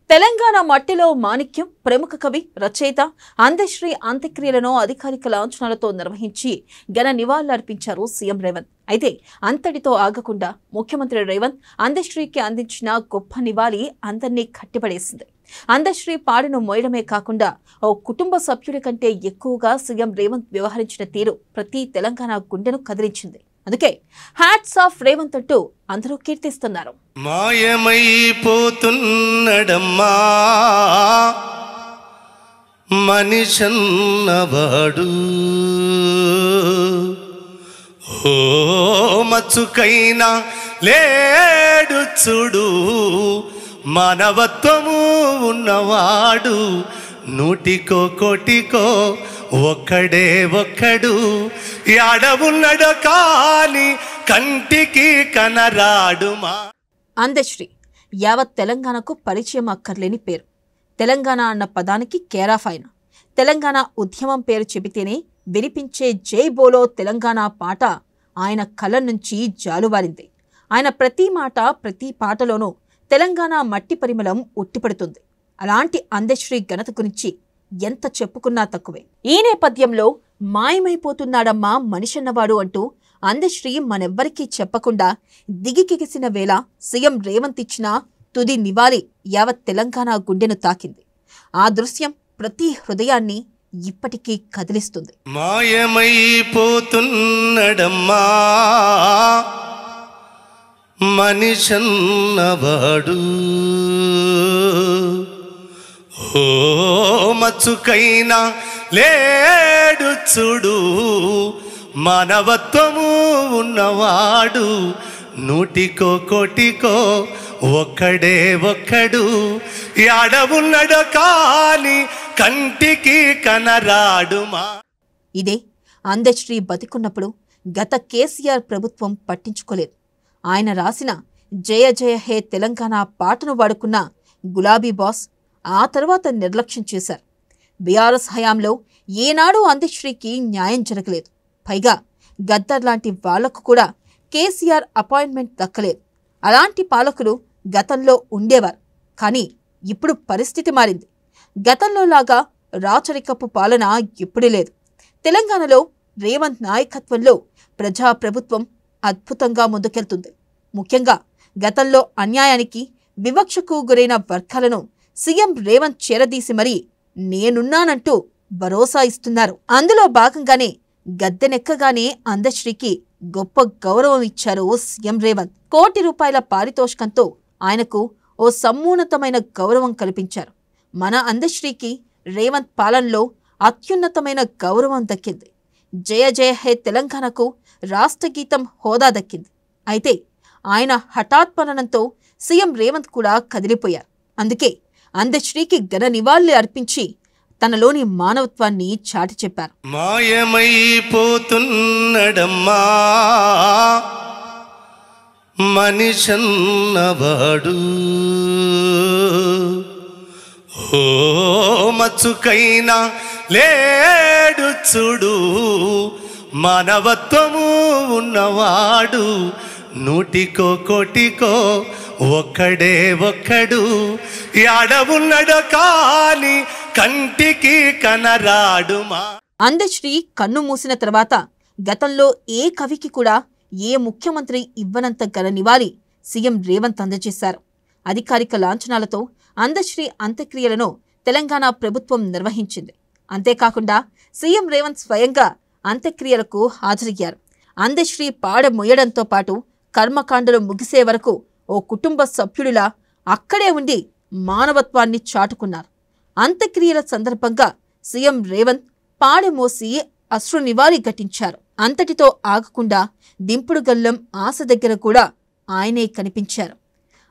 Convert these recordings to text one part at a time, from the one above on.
తెలంగాణ మట్టిలో మాణిక్యం ప్రముఖ కవి రచయిత అందశ్రీ అంత్యక్రియలను అధికారిక లాంఛనాలతో నిర్వహించి ఘన నివాళులర్పించారు సీఎం రేవంత్. అయితే అంతటితో ఆగకుండా ముఖ్యమంత్రి రేవంత్ అందశ్రీకి అందించిన గొప్ప నివాళి అందరినీ కట్టిపడేసింది. అందశ్రీ పాడును మోయడమే కాకుండా ఓ కుటుంబ సభ్యుడి కంటే ఎక్కువగా సీఎం రేవంత్ వ్యవహరించిన తీరు ప్రతి తెలంగాణ గుండెను కదిలించింది. అందుకే హ్యాట్స్ ఆఫ్ రేవంత్ అంటూ అందరూ కీర్తిస్తున్నారు. మాయమైపోతున్నడమ్మా మనిషన్నవాడు, ఓ మచ్చుకైనా లేడు చూడు, మానవత్వము ఉన్నవాడు, నూటికో కోటికో ఒక్కడే ఒక్కడు, యాడవున్నడు కాని కంటికి కనరాడుమా. అందశ్రీ యావత్ తెలంగాణకు పరిచయం అక్కర్లేని పేరు. తెలంగాణ అన్న పదానికి కేరాఫ్ ఆయన. తెలంగాణ ఉద్యమం పేరు చెబితేనే వినిపించే జై బోలో తెలంగాణ పాట ఆయన కళ్ళ నుంచి జాలువారింది. ఆయన ప్రతి మాట ప్రతి పాటలోనూ తెలంగాణ మట్టి పరిమళం ఉట్టిపడుతుంది. అలాంటి అందశ్రీ ఘనత గురించి ఎంత చెప్పుకున్నా తక్కువే. ఈ నేపథ్యంలో మాయమైపోతున్నాడమ్మా మనిషన్నవాడు అంటూ అందశ్రీ మనెవ్వరికీ చెప్పకుండా దిగికిగిసిన వేళ సీఎం రేవంత్ ఇచ్చిన తుది నివాళి యావత్ తెలంగాణ గుండెను తాకింది. ఆ దృశ్యం ప్రతి హృదయాన్ని ఇప్పటికీ కదిలిస్తుంది. మాయమైపోతున్నడమ్మా మనిషన్నవాడు, ఓ మచ్చుకైనా లేడు చూడు, మానవత్వము ఉన్నవాడు, నూటికో కోటికో ఒక్కడే ఒక్కడు, యాడవున్నడు కాని కంటికి కనరాడుమా. ఇదే అందశ్రీ బతికున్నప్పుడు గత కేసీఆర్ ప్రభుత్వం పట్టించుకోలేదు. ఆయన రాసిన జయ జయ హే తెలంగాణ పాటను వాడుకున్న గులాబీ బాస్ ఆ తర్వాత నిర్లక్ష్యం చేశారు. బీఆర్ఎస్ హయాంలో ఏనాడు అందశ్రీకి న్యాయం జరగలేదు. పైగా గద్దర్ లాంటి వాళ్లకు కూడా కేసీఆర్ అపాయింట్మెంట్ దక్కలేదు. అలాంటి పాలకులు గతంలో ఉండేవారు. కానీ ఇప్పుడు పరిస్థితి మారింది. గతంలో లాగా రాచరికపు పాలన ఇప్పుడు లేదు. తెలంగాణలో రేవంత్ నాయకత్వంలో ప్రజాప్రభుత్వం అద్భుతంగా ముందుకెళ్తుంది. ముఖ్యంగా గతంలో అన్యాయానికి వివక్షకు గురైన వర్గాలను సీఎం రేవంత్ చేరదీసి మరీ నేనున్నానంటూ భరోసా ఇస్తున్నారు. అందులో భాగంగానే గద్దెనెక్కగానే అందశ్రీకి గొప్ప గౌరవం ఇచ్చారు సీఎం రేవంత్. ₹1,00,00,000 పారితోషికంతో ఆయనకు ఓ సమ్మోన్నతమైన గౌరవం కల్పించారు. మన అందశ్రీకి రేవంత్ పాలనలో అత్యున్నతమైన గౌరవం దక్కింది. జయ జయ హే తెలంగాణకు రాష్ట్ర గీతం హోదా దక్కింది. అయితే ఆయన హఠాత్మరణంతో సీఎం రేవంత్ కూడా కదిలిపోయారు. అందుకే అందశ్రీకి ఘన నివాళులు అర్పించి తనలోని మానవత్వాన్ని చాటి చెప్పారు. మాయమైపోతున్నడమ్మా మనిషన్నవాడు, ఓ మచ్చుకైనా లేడు చూడు, మానవత్వము ఉన్నవాడు, నూటికో కోటికో ఒక్కడే ఒక్కడు, యాడవున్నడు కాని కంటికి కనరాడుమా. అందశ్రీ కన్ను మూసిన తర్వాత గతంలో ఏ కవికి కూడా ఏ ముఖ్యమంత్రి ఇవ్వనంత ఘన నివాళి సీఎం రేవంత్ అందజేశారు. అధికారిక లాంఛనాలతో అందశ్రీ అంత్యక్రియలను తెలంగాణ ప్రభుత్వం నిర్వహించింది. అంతేకాకుండా సీఎం రేవంత్ స్వయంగా అంత్యక్రియలకు హాజరయ్యారు. అందశ్రీ పాడ మొయ్యడంతో పాటు కర్మకాండలు ముగిసే వరకు ఓ కుటుంబ సభ్యుడిలా అక్కడే ఉండి మానవత్వాన్ని చాటుకున్నారు. అంత్యక్రియల సందర్భంగా సీఎం రేవంత్ పాడెమోసి అశ్రు నివాళి ఘటించారు. అంతటితో ఆగకుండా దింపుడు గల్లం ఆశ దగ్గర కూడా ఆయనే కనిపించారు.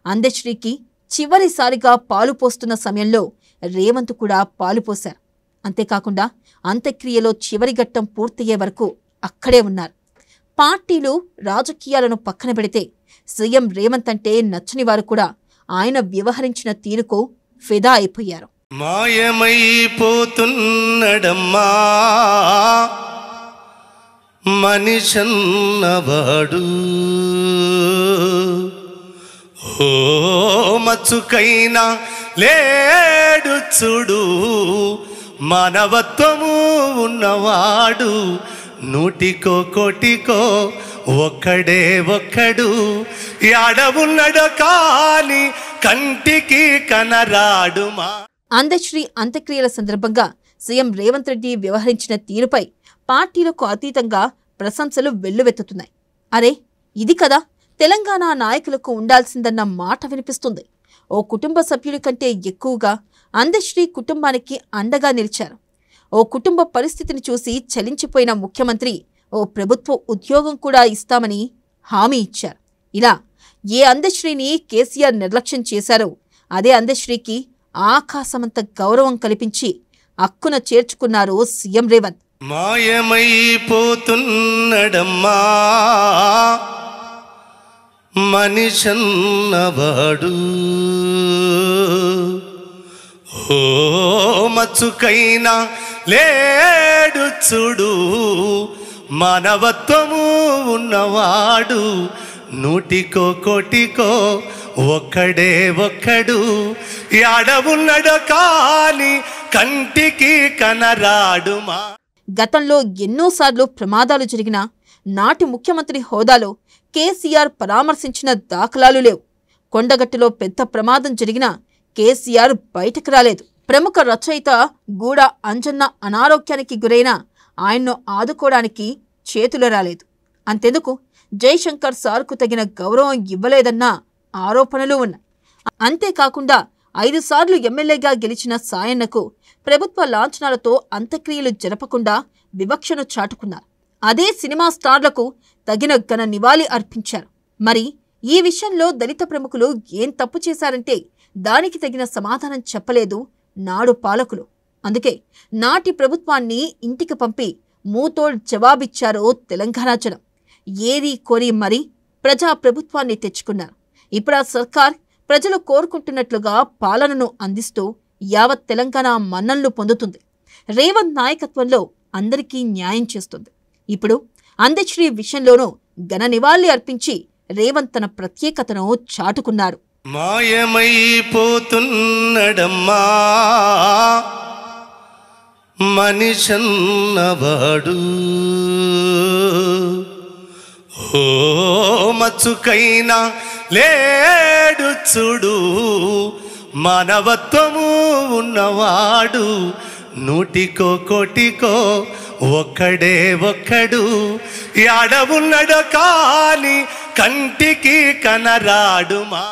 అందశ్రీకి చివరిసారిగా పాలు పోస్తున్న సమయంలో రేవంత్ కూడా పాలు పోశారు. అంతేకాకుండా అంత్యక్రియలో చివరి ఘట్టం పూర్తయ్యే వరకు అక్కడే ఉన్నారు. పార్టీలు రాజకీయాలను పక్కన పెడితే సీఎం రేవంత్ అంటే నచ్చని వారు కూడా ఆయన వ్యవహరించిన తీరుకు ఫిదా అయిపోయారు. మాయమైపోతున్నడమ్మా మనిషన్నవాడు, ఓ మచ్చుకైనా లేడు చూడు మానవత్వము ఉన్నవాడు నూటికో కోటికో ఒక్కడే ఒక్కడు యాడవున్నడో కాని కంటికి కనరాడుమా. అందశ్రీ అంత్యక్రియల సందర్భంగా సీఎం రేవంత్ రెడ్డి వ్యవహరించిన తీరుపై పార్టీలకు అతీతంగా ప్రశంసలు వెల్లువెత్తుతున్నాయి. అరే ఇది కదా తెలంగాణ నాయకులకు ఉండాల్సిందన్న మాట వినిపిస్తుంది. ఓ కుటుంబ సభ్యుడి కంటే ఎక్కువగా అందశ్రీ కుటుంబానికి అండగా నిలిచారు. ఓ కుటుంబ పరిస్థితిని చూసి చలించిపోయిన ముఖ్యమంత్రి ఓ ప్రభుత్వ ఉద్యోగం కూడా ఇస్తామని హామీ ఇచ్చారు. ఇలా ఏ అందశ్రీని కేసీఆర్ నిర్లక్ష్యం చేశారో అదే అందశ్రీకి ఆకాశమంత గౌరవం కల్పించి అక్కున చేర్చుకున్నారు సీఎం రేవంత్. మాయమైపోతున్నడమ్మా మనిషన్నవాడు, ఓ మచ్చుకైనా లేడు చూడు మానవత్వము ఉన్నవాడు నూటికో కోటికో ఒక్కడే ఒక్కడు యాడవున్నడో కాని కంటికి కనరాడుమా. గతంలో ఎన్నోసార్లు ప్రమాదాలు జరిగినా నాటి ముఖ్యమంత్రి హోదాలో కేసీఆర్ పరామర్శించిన దాఖలాలు లేవు. కొండగట్టులో పెద్ద ప్రమాదం జరిగినా కేసీఆర్ బయటకు రాలేదు. ప్రముఖ రచయిత గూడ అంజన్న అనారోగ్యానికి గురైన ఆయన్ను ఆదుకోవడానికి చేతులు రాలేదు. అంతెందుకు జయశంకర్ సార్కు తగిన గౌరవం ఇవ్వలేదన్న ఆరోపణలు ఉన్నాయి. అంతేకాకుండా 5 సార్లు ఎమ్మెల్యేగా గెలిచిన సాయన్నకు ప్రభుత్వ లాంఛనాలతో అంత్యక్రియలు జరపకుండా వివక్షను చాటుకున్నారు. అదే సినిమా స్టార్లకు తగిన ఘన నివాళి అర్పించారు. మరి ఈ విషయంలో దళిత ప్రముఖులు ఏం తప్పు చేశారంటే దానికి తగిన సమాధానం చెప్పలేదు నాడు పాలకులు. అందుకే నాటి ప్రభుత్వాన్ని ఇంటికి పంపి మూతోడ్ జవాబిచ్చారో తెలంగాణ జనం. ఏది కోరి మరీ ప్రజా ప్రభుత్వాన్ని తెచ్చుకున్నారు. ఇప్పుడు ఆ సర్కార్ ప్రజలు కోరుకుంటున్నట్లుగా పాలనను అందిస్తూ యావత్ తెలంగాణ మన్ననలు పొందుతుంది. రేవంత్ నాయకత్వంలో అందరికీ న్యాయం చేస్తుంది. ఇప్పుడు అందశ్రీ విషయంలోనూ ఘన నివాళి అర్పించి రేవంత్ తన ప్రత్యేకతను చాటుకున్నారు. మాయమైపోతున్నడమ్మా మనిషన్నవాడు, ఓ మచ్చుకైనా లేడు చూడు మానవత్వము ఉన్నవాడు నూటికో కోటికో ఒక్కడే ఒక్కడు యాడవున్నడో కాని కంటికి కనరాడుమా.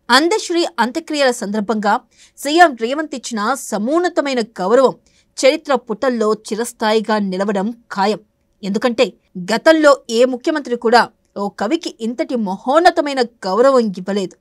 అందశ్రీ అంత్యక్రియల సందర్భంగా సీఎం రేవంత్ ఇచ్చిన సమూన్నతమైన గౌరవం చరిత్ర పుటల్లో చిరస్థాయిగా నిలవడం ఖాయం. ఎందుకంటే గతంలో ఏ ముఖ్యమంత్రి కూడా ఓ కవికి ఇంతటి మహోన్నతమైన గౌరవం ఇవ్వలేదు.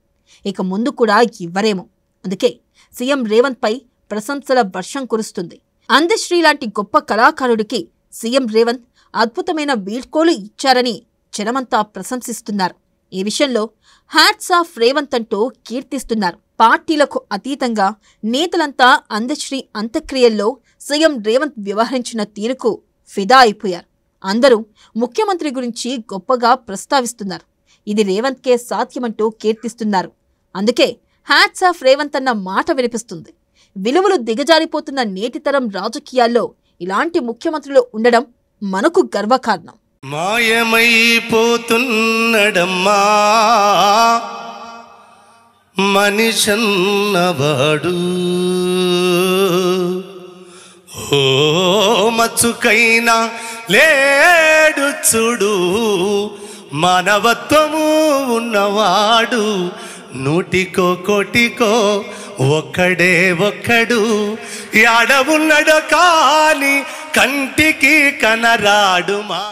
ఇక ముందు కూడా ఇవ్వరేమో. అందుకే సీఎం రేవంత్ పై ప్రశంసల వర్షం కురుస్తుంది. అందశ్రీ లాంటి గొప్ప కళాకారుడికి సీఎం రేవంత్ అద్భుతమైన వీడ్కోలు ఇచ్చారని జనమంతా ప్రశంసిస్తున్నారు. ఈ విషయంలో హ్యాట్స్ ఆఫ్ రేవంత్ అంటూ కీర్తిస్తున్నారు. పార్టీలకు అతీతంగా నేతలంతా అందశ్రీ అంత్యక్రియల్లో సీఎం రేవంత్ వ్యవహరించిన తీరుకు ఫిదా అయిపోయారు. అందరూ ముఖ్యమంత్రి గురించి గొప్పగా ప్రస్తావిస్తున్నారు. ఇది రేవంత్కే సాధ్యమంటూ కీర్తిస్తున్నారు. అందుకే హ్యాట్స్ ఆఫ్ రేవంత్ అన్న మాట వినిపిస్తుంది. విలువలు దిగజారిపోతున్న నేటితరం రాజకీయాల్లో ఇలాంటి ముఖ్యమంత్రులు ఉండడం మనకు గర్వకారణం. మాయమైపోతున్నడమ్మా మనిషన్నవాడు, ఓ మచ్చుకైనా లేడు చూడు మానవత్వము ఉన్నవాడు నూటికో కోటికో ఒక్కడే ఒక్కడు యాడవున్నడో కాని కంటికి కనరాడుమా.